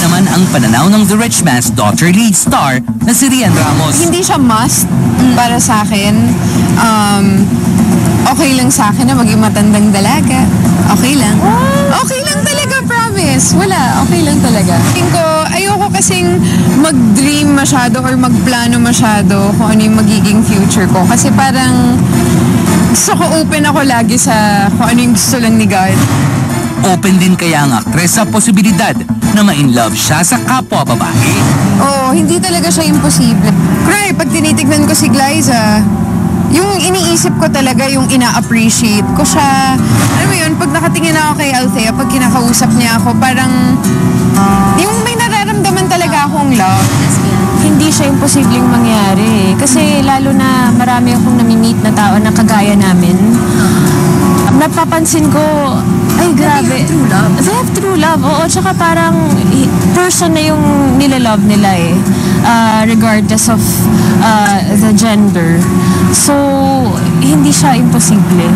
naman ang pananaw ng The Rich Man's Daughter lead star na si Rian Ramos. Hindi siya must para sa akin. Okay lang sa akin na maging matandang dalaga. Okay lang. Okay lang talaga, promise. Wala, okay lang talaga. Tingin ko, ayoko kasing mag-dream masyado or magplano masyado kung ano yung magiging future ko. Kasi parang gusto ko open ako lagi sa kung ano yung gusto lang ni God. Open din kaya ang aktres sa posibilidad na ma-inlove siya sa kapwa babae. Oo, hindi talaga siya imposible. Kunwari, pag tinitignan ko si Glyza, yung iniisip ko talaga, yung ina-appreciate ko siya. Alam mo yun, pag nakatingin ako kay Althea, pag kinakausap niya ako, parang yung may nararamdaman talaga akong love. Hindi siya imposibleng mangyari. Kasi lalo na marami akong nami-meet na tao na kagaya namin. Napapansin ko, ay grabe. They have true love. Oo, tsaka parang person na yung nilalove nila eh. Regardless of the gender. So, hindi siya imposible.